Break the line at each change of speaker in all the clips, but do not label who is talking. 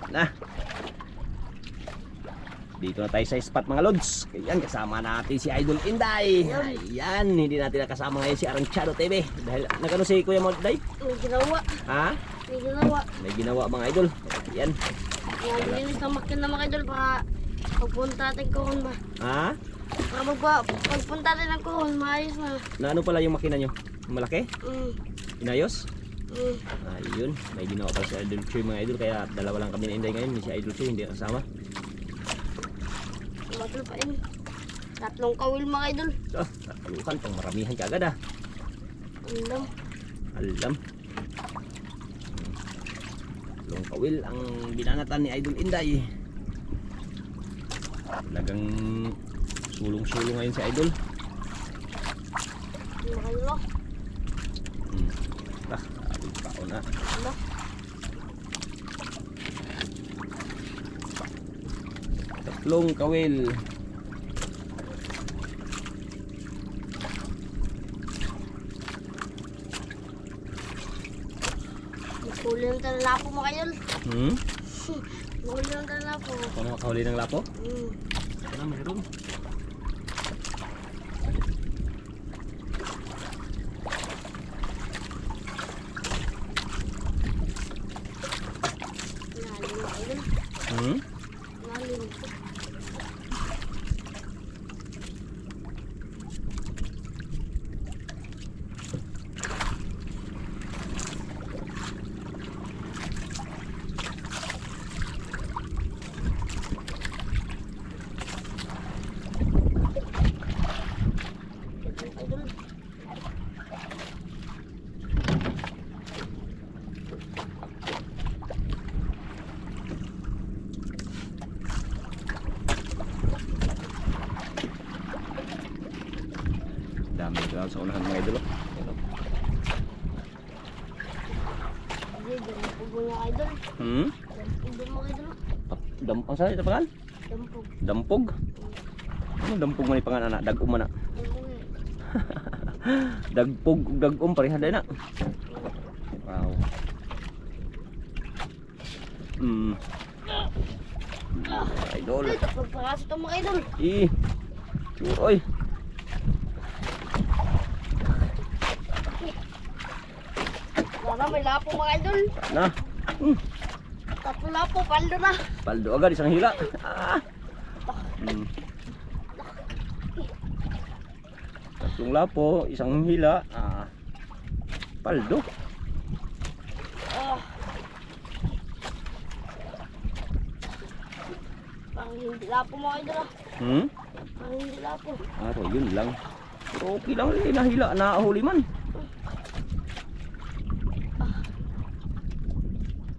Na. Dito na tayo sa spot mga lods. Ayan, kasama natin si Idol Inday. Ayan, hindi natin nakasama ngayon si Aranchado TV. Dahil nagano si Kuya Monday?
May ginawa.
Ha?
May ginawa.
May ginawa mga idol. Ayan.
Nalinis ang makina mga idol para pagpunta natin kuhon ba.
Ha?
Para pagpunta natin ng kuhon, maayos na.
Na ano pala yung makina nyo? Malaki? Inayos? Ayun, may ginawa pala si Idol Choy mga idol. Kaya dalawa lang kami na Inday ngayon. Si Idol Choy hindi kasama.
Matol pa yun. 3 kawil mga idol.
So, talukan pang maramihan ka agad ah.
Alam.
Alam. Long kawil ang binanatan ni Idol Inday. Talagang sulong-sulong ngayon si Idol.
Mga idol.
Abig pao na.
Ano?
Tatlong kawil.
Huli ng talalapo mga idol. Huli ng talalapo.
Paano makahuli ng lapo?
Hmm.
Ano meron?
Lalim mga idol. Lalim.
Dami doon sa unahan mga idol. Ayan, oh.
Hindi, dampog mga idol. Dampog din mga idol.
Ang saan ito pangal?
Dampog.
Dampog? Ano dampog man ipangan anak? Dagom man na. Dagpog, dagom pareha din na. Wow. Idol.
Ito, pagpakaso ito mga idol.
Uy.
Wala, may lapo mga idol.
Na.
3 lapo, paldo na.
Paldo agad isang hila. Tatlong lapo, isang hila. Paldo.
Parang hindi lapo mga idol. Parang hindi lapo.
Yun lang. Pero okay lang, nahila, nahuli man.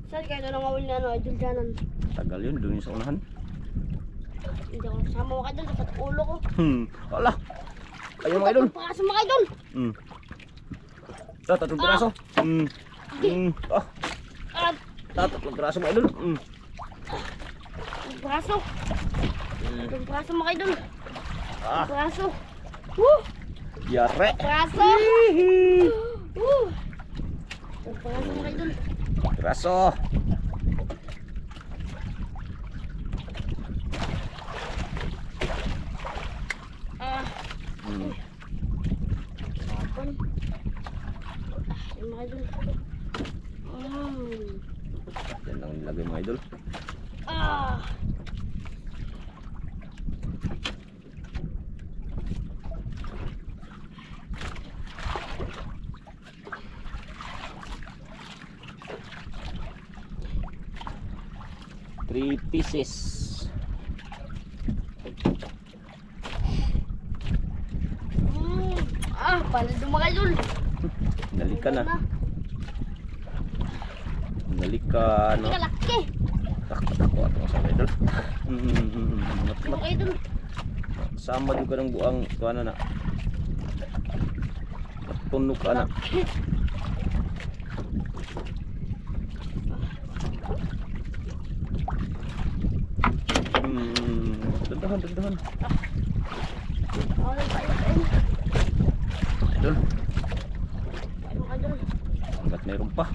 Saan kayo na nangawin na ano, idol dyanan?
Tagal yun, doon sa unahan.
Hindi ako kasama mga idol, dapat ulo ko.
Wala. Ayun mga idol.
Pagpakaso mga idol.
Tatlong piraso.
Ah,
Tatlong piraso mga idol.
pagpakaso. Pagpakaso mga idol. Pagpakaso.
Yare.
Pagpakaso. Pagpakaso mga idol.
Piraso.
Tapon. Yung mga idol.
Yan lang nilagay mga idol.
Ah.
3 pieces.
Paldo mga idol.
Nalika na. Nalika no.
Hindi laki.
Takot ato sa idol.
Mga idol.
Sama juga ng buang tuana na. Tunok ka na. Dandahan. Idol. Hanggat mayroon pa.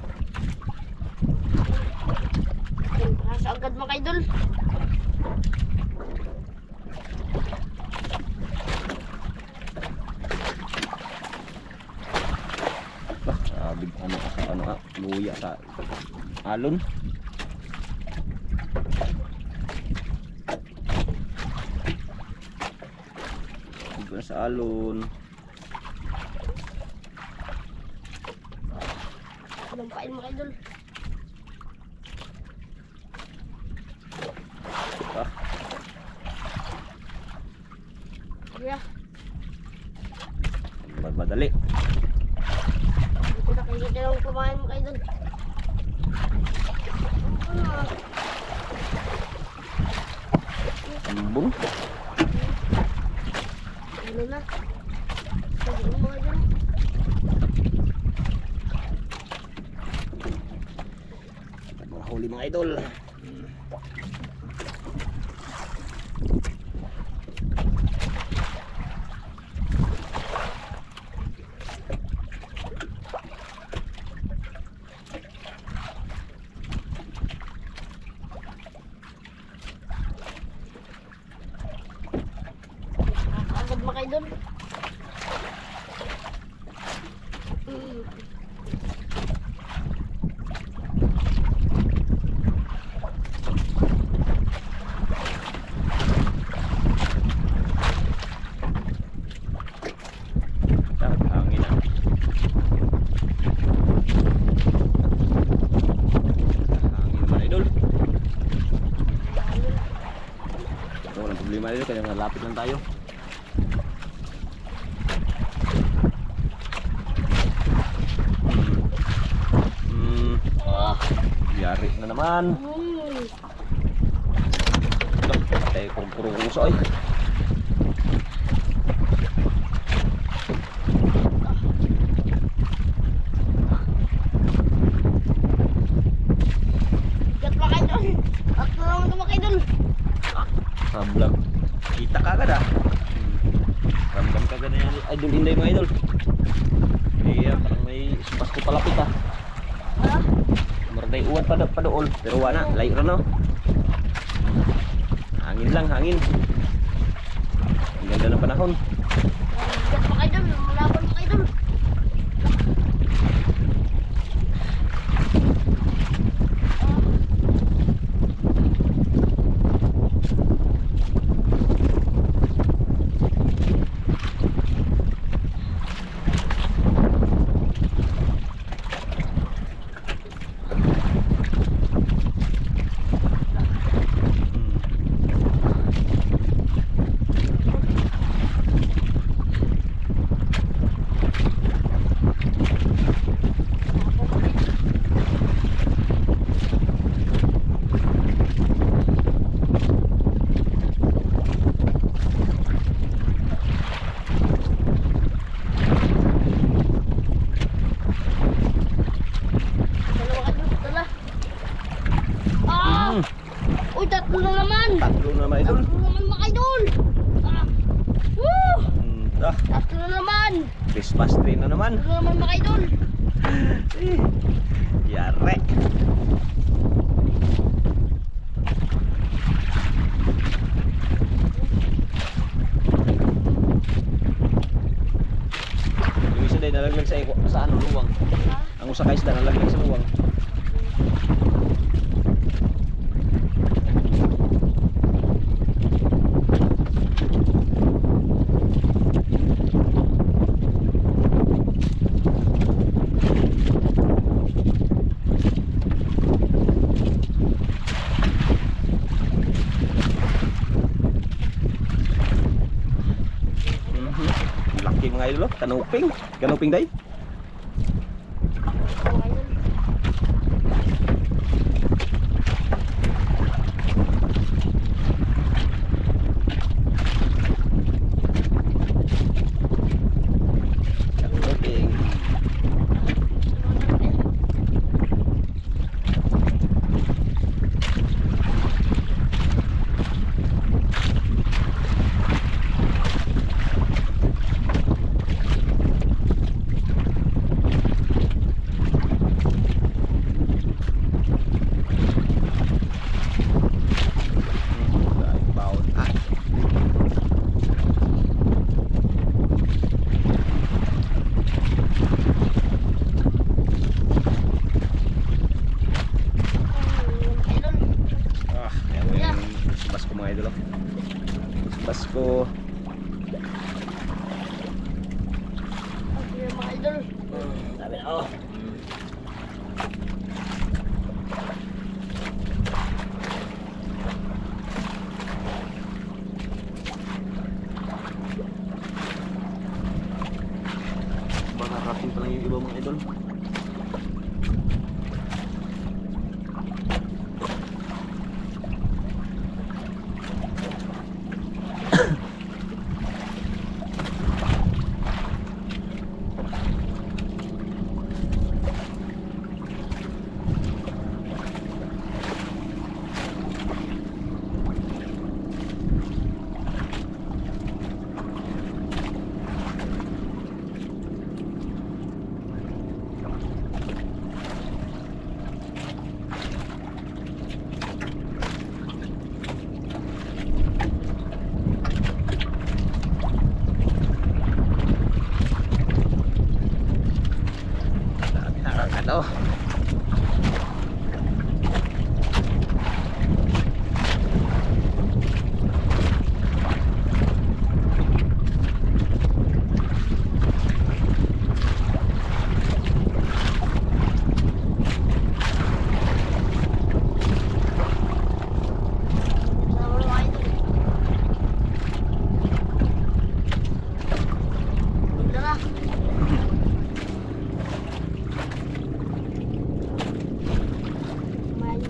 Tapos agad mga idol.
Grabe luya sa alon. Dito na sa alon.
Lampain mga idol.
Ah,
Yeah.
madali.
Dito na kayo yung kumain mga idol.
Ambon.
Ano na? Sige mga idol.
Mga huli mga idol.
Agad mga idol.
Hangin na. Hangin mga idol. Walang problema idol, kaya malapit lang tayo. Yari na naman. Tayo puro uso ay.
Gat mga idol. At naman ito mga idol.
Sablag. Kita ka agad ah. Ramdam ka agad na yan. Idol Inday mga idol. Iya, parang may Pasko palapit ah.
Ha?
Marday uwan pa doon. Pero wala, layo na no. Hangin lang, hangin. Ang ganda ng panahon.
Gat mga idol. Malaban mga idol. Uy, tatlo na naman.
Tatlo na mga idol.
Tatlo naman mga idol. Woo! Tatlo na naman.
Christmas tree na naman.
Tatlo naman mga idol.
Yare. Yung isa din nalaglag sa ano, luwang. Ang usa ka isda nalaglag sa luwang. Laki mga idol, kanuping. Kanuping day.
Mga idol.
Kanuping. idol. Oh. Basko.
Ayun mga idol.
Sabi na oh. Baka rating pa lang yung iba mga idol. Ano?
Sama mga idol. Bigla na. Mahal.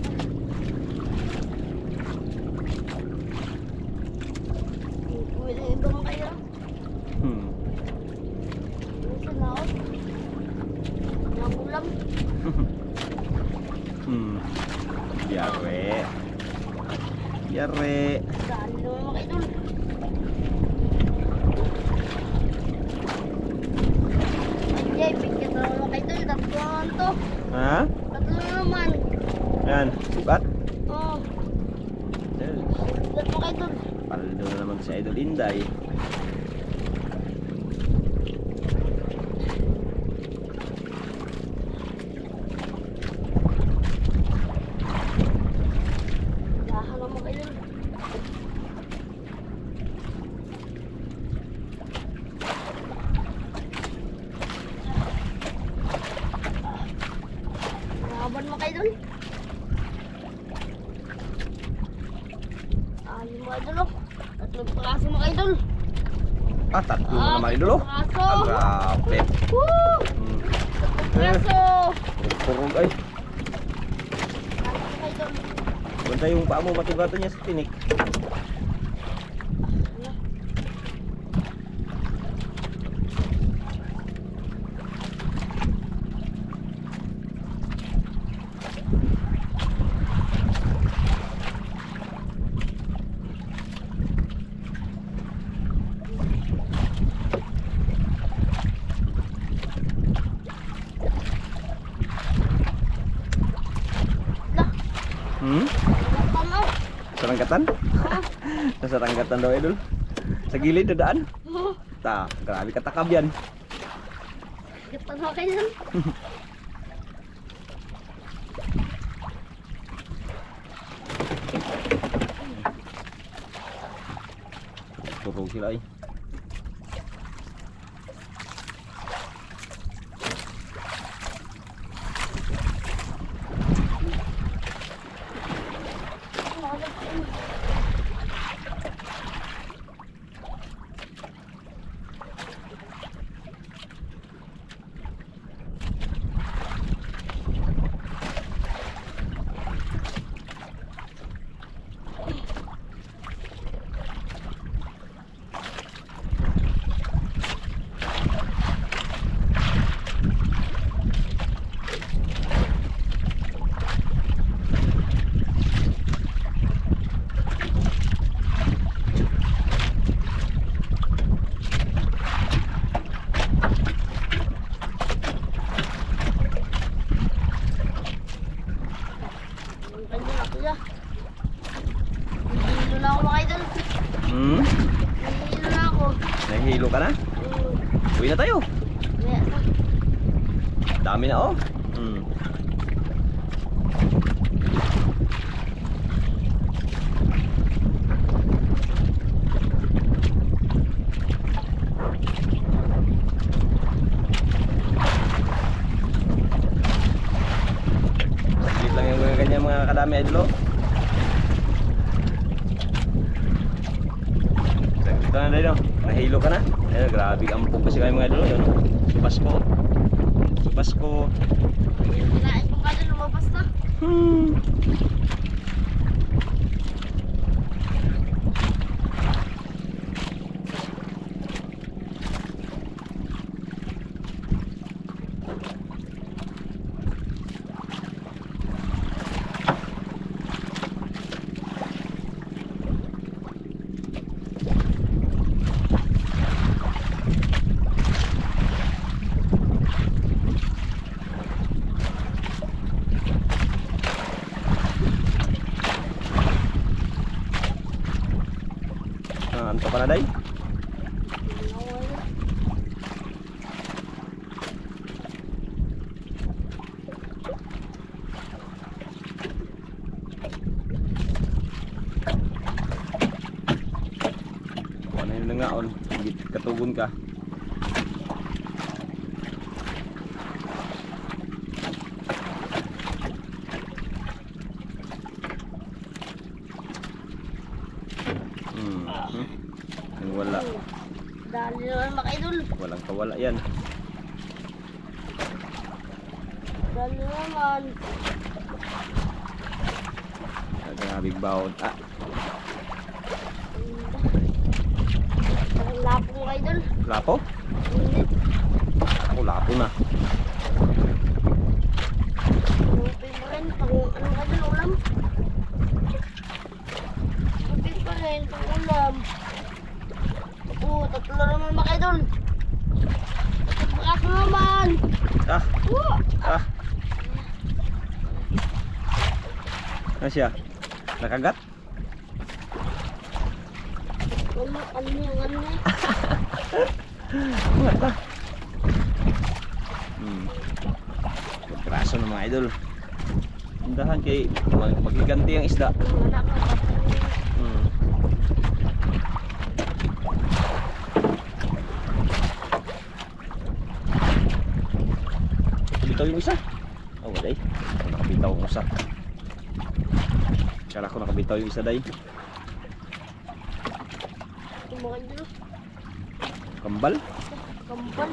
Uwi na yung iba mga idol.
Hmm.
Minsan na ako. Walang ulam.
Hmm. Yare. Yare.
Daan naman mga idol. Ay, bigyan na naman mga idol. Tatlo naman to.
Ha?
Tatlo na naman.
Yan. Sibat.
Oh, bigat mga idol.
Paldo na naman si Idol Inday.
Dahan na mga idol. Laban mga idol. Ayun mga idol oh. Tatlong piraso mga idol.
Ah, tatlo na naman Idol. Oh.
Piraso.
Ah, grabe.
Woo!
Hmm.
Piraso.
Purog ay.
Ayun mga idol.
Banta yung paa mo matugatan niya sa tinik.
Dah.
Hmm?
Lapan oh.
Sarangkatan? Nasa ranggatan daw Idol. Sa gilid dadaan.
Oh,
Ta, grabe katakab yan.
Gatan mga idol.
Turog sila ay.
Nahihilo na ako mga idol.
Hmm?
Nahihilo na ako.
Nahihilo ka na? Uwi na tayo.
Kaya na.
Dami na oh. Hmm. mga kadami idol oh. Ito na dahil oh. Nahilo ka na. Ayun, grabe ampong kasi kayo mga idol oh. Yun, oh. Subas ko. Subas ko.
Kinain ko kada lumabas na.
Anto ka na day? Ano yun na nga on? Katugon ka. Yung wala.
Dali naman mga idol.
Walang kawala yan.
Dali naman.
Nagabig bawod. Ah,
Ang lapo mga idol.
lapo?
Hindi.
Ako lapo na.
Lupin mo rin. Pang ano ka dyan ulam? Lupin pa rin. Pang ulam. Oo, tatlo naman mga idol. Bakas naman.
Ah,
Oo.
ah. Ano siya? Nakagat?
Ano yung ano na?
Ano ba? Pagkraso ng mga idol. Tindahan kay magiganti ang isda.
Wala ka.
Bitaw yung isa. Oh, day. Nakabitaw ang isa. Kala ko nakabitaw yung isa, day.
Yung mga idol.
Kambal.
Kampal.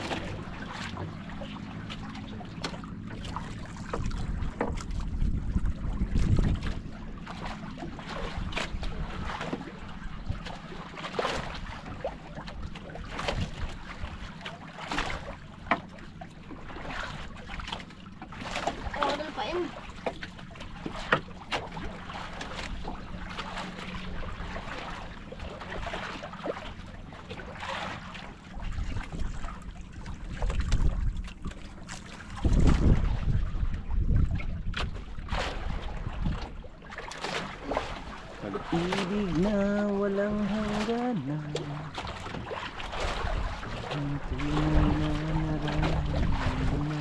Oh, ano pa yun?
Pag-ibig na walang hangganan. Ang tunay na nararamdaman.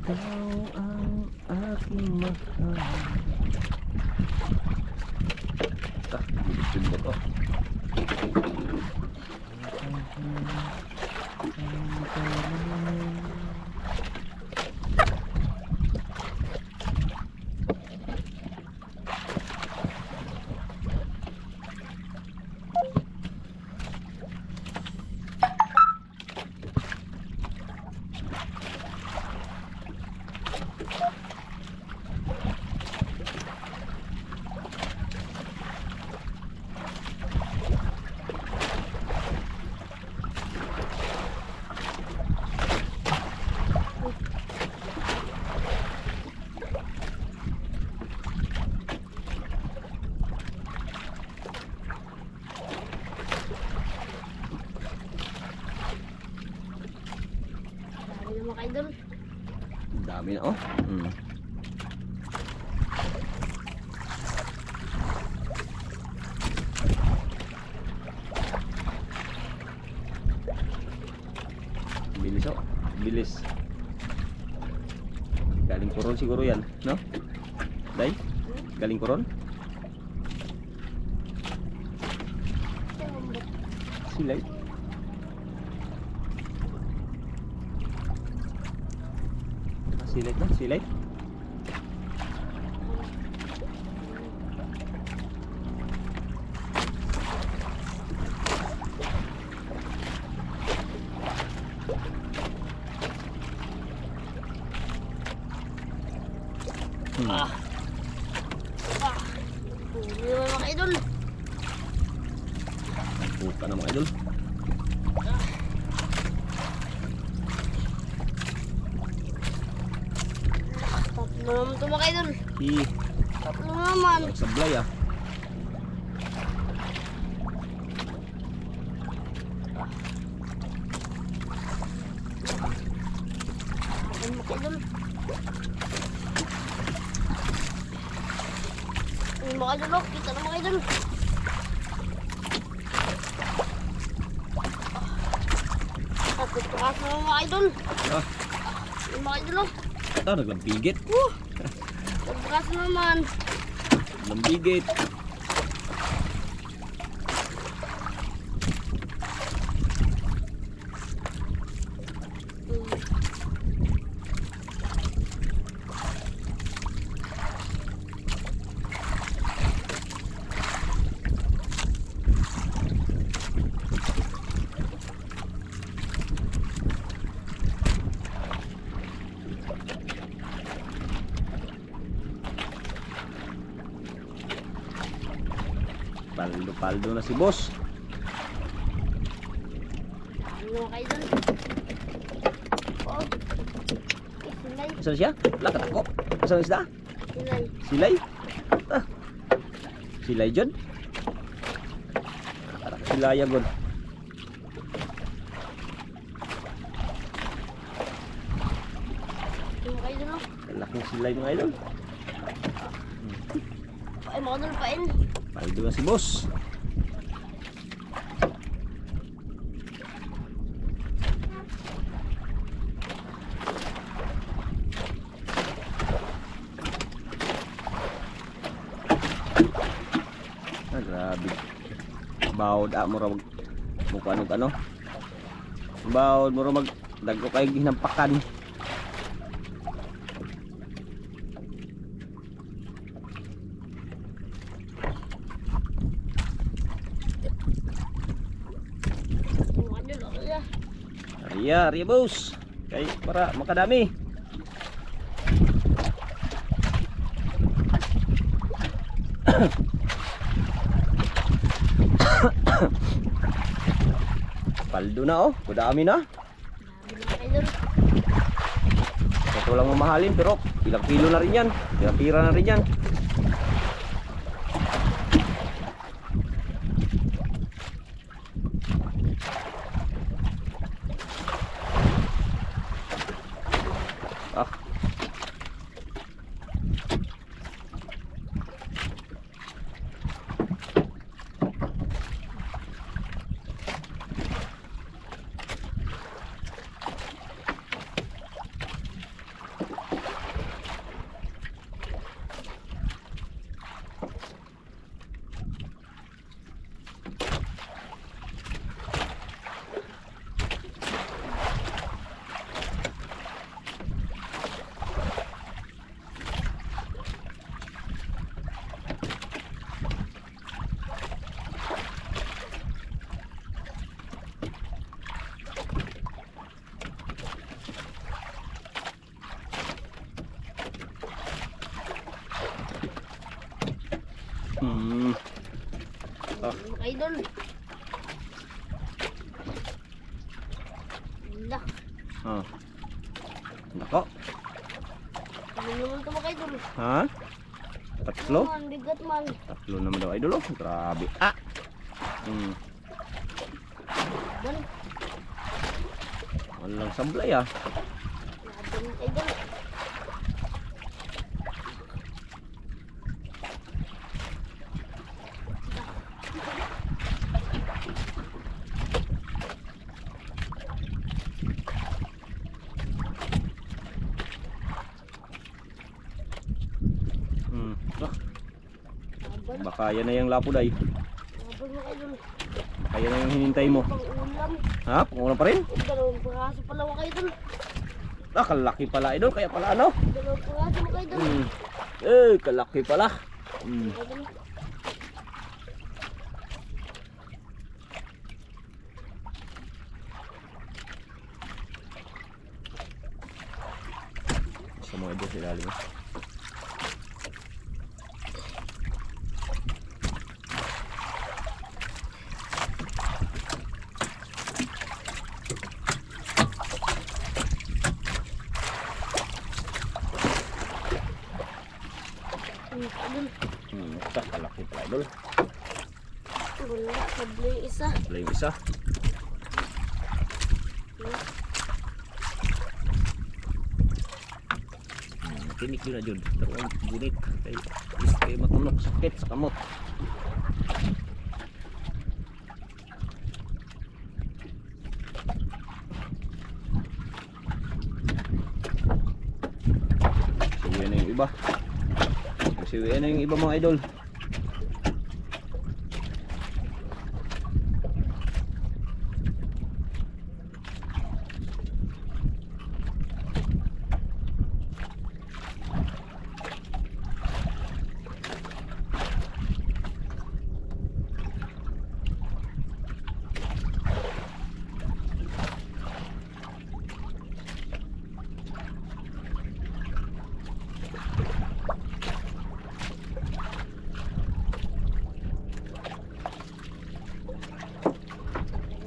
Ikaw ang aking mahal. Bilip-bilip ako. Dami na mga idol. Dami na oh. Bilis oh. Bilis. Galing Coron siguro yan, no? Day? Galing Coron? Silay. Silit na, silit.
Ah. Hindi naman mga idol.
Puka na mga idol.
Tatlo naman ito mga idol.
Hi,
Tatlo naman.
sablay ah.
Ayan mga idol. Ayan mga idol. Oh. Kita na mga idol. Tatlo pakas na mga idol.
Ah,
Ayan mga idol. Oh.
ito naglampigit.
Tatlo pakas na naman.
Lambigit. Paldo na si boss.
Ano mga idol? Oh. Silay.
Asan siya? Wala katako. Asan isda?
Silay.
Silay? Ah. Silay dyan? Silaya gon.
Ayan mga idol. Oh.
Laking silay mga idol.
Ay mga idol pain.
Paldo na si boss. Ah, grabe. Bawod mo ra mag mukha ano. Bawod mo ra mag dagko kay ginampakan.
Mga idol. Okay na.
Ariya boss. Kay para makadami. Paldo na oh, kudami na.
Dami mga idol.
Ito lang mamahalin pero ilang kilo na rin yan. Ilang pira na rin yan. Ah.
Mga idol. Wala.
Ah. Nako.
Ano naman ito mga idol?
Ha? Tatlo?
Man, bigat man.
Tatlo naman daw idol oh. Grabe. Ah.
Dan.
Walang sablay ah.
Laban mga idol.
Ah,
Laban.
baka yan na yung lapuday.
Laban mga idol.
Baka yan na yung hinintay mo.
Pang ulam.
Ha? Pangulang pa rin?
Dalawang piraso pala mga idol.
kalaki pala idol. Kaya pala ano?
Dalawang piraso mga idol.
Kalaki pala.
Idol.
Sa mga idol sa ilalim.
Idol.
Kalaki pala idol.
Wala, sabli yung isa.
Wala yung isa. Tinik yun na dyan. Pero ang bunik. Kaya matunok. Sakit sa kamot. Siwiyan na yung iba. Siwiyan na yung iba mga idol.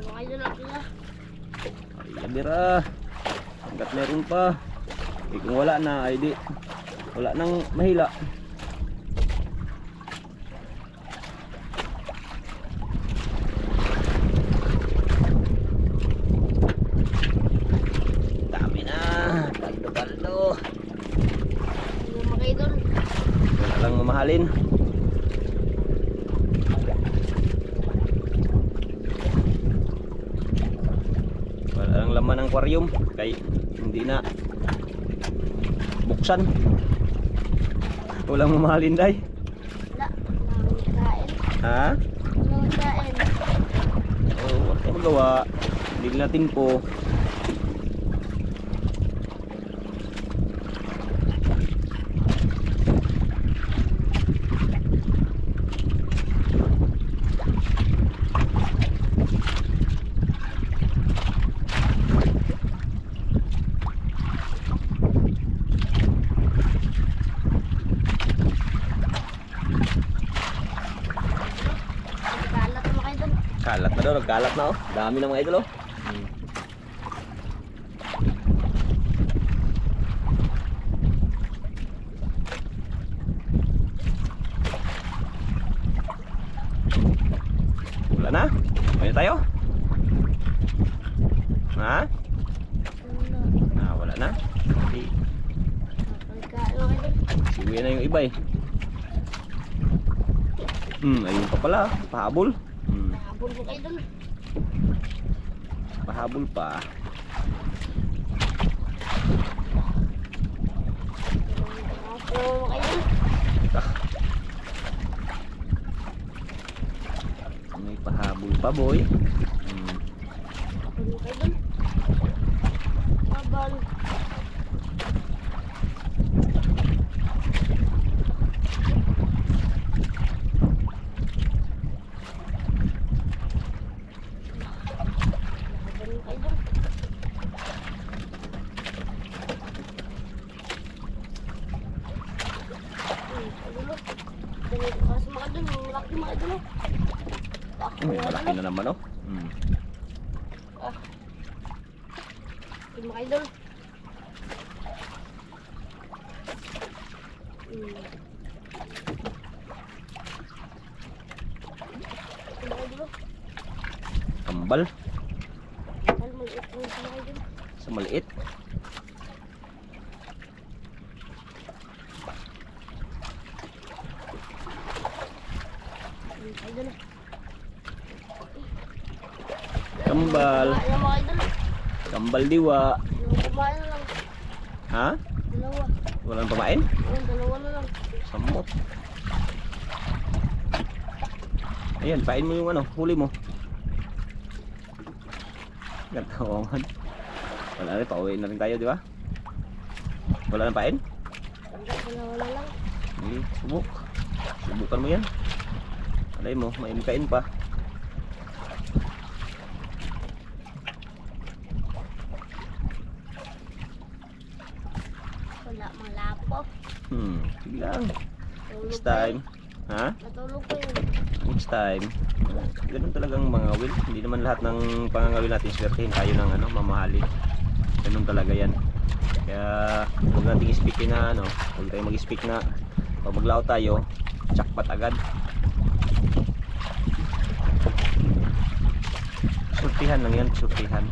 Mga idol ako na.
Ay, bira. Hanggat meron pa. Kung wala na, ay di. Wala nang mahila. Dami na. Kaldo-kaldo.
Ano mga idol?
Wala lang mamahalin. Wala lang laman ng aquarium. Kaya hindi na buksan. Walang mamahalin day.
Wala. Walang kain.
Ha?
Walang kain.
Oh, wala tayong magawa. Hindi natin po.
Kalat mga idol.
Kalat na daw, nagkalat na oh. Dami ng mga idol oh. Wala na? May tayo? Ha?
Wala.
Wala na. Hindi.
Walang kain mga idol.
Siwi na yung iba eh. Ayun pa pala, pahabol.
Habol mga idol.
Pahabol pa.
Ako mga idol.
May pahabol pa boy.
Habol mga idol. Habol. Habol mga idol. Idol. Dami ko kasi mga idol. Malaki mga idol.
Malaki na naman oh.
Mga idol. Mga idol.
Kambal
Ay, maliit po yung mga idol.
sa maliit.
Mga idol.
Kambal.
Yung mga idol.
Kambal diwa.
Yung kumain na lang.
Ha?
Dalawa.
Walang pamain?
Yung dalawa na lang.
Samot. Ayan, pain mo yung ano, huli mo. Gatawangan. Wala rin, pauwi na rin tayo, di ba? Wala nang pain?
Wala lang.
Hindi, subok. Subukan mo yan. Alay mo, may kain pa.
Wala malapo.
Sige lang.
Tulog
Next
pa
time.
yun.
Ha?
Natulog ko yun.
Next time. Ganun talagang mga will. Hindi naman lahat ng pangangawil natin swertihin tayo ng mamahalin. Ganun talaga yan. Kaya huwag nating speak na huwag tayong mag-speak na pag maglao tayo, jackpot agad. Surtihan lang yan, surtihan.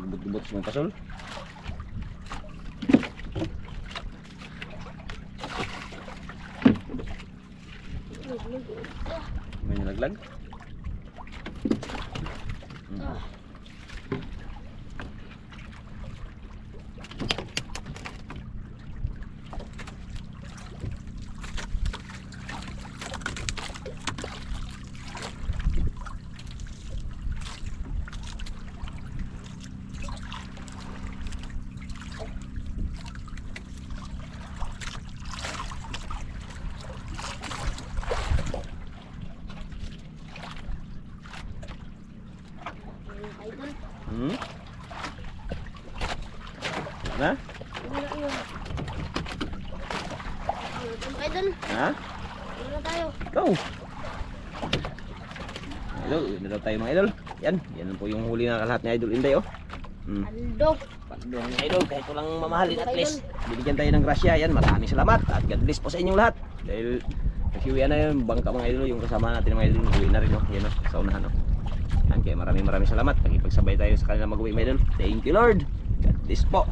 Gubot-gubot sa mga pasol. May nalaglag.
Idol.
Na?
Wala yun. Idol.
Ha?
Wala tayo.
Go! Idol, yun na daw tayo mga idol. Yan po yung huli na lahat ni Idol Inday
Aldo.
Pagdong idol, kahit walang mamahalin at least binigyan tayo ng grasya. Yan, maraming salamat at God bless po sa inyong lahat. Dahil nagsiuwian na yun, bangka mga idol, yung kasama natin mga idol, uwi na rin yan sa unahan Yan, kaya maraming salamat. Nakipagsabay tayo sa kanila mag-uwi mga idol. Thank you Lord. God bless po.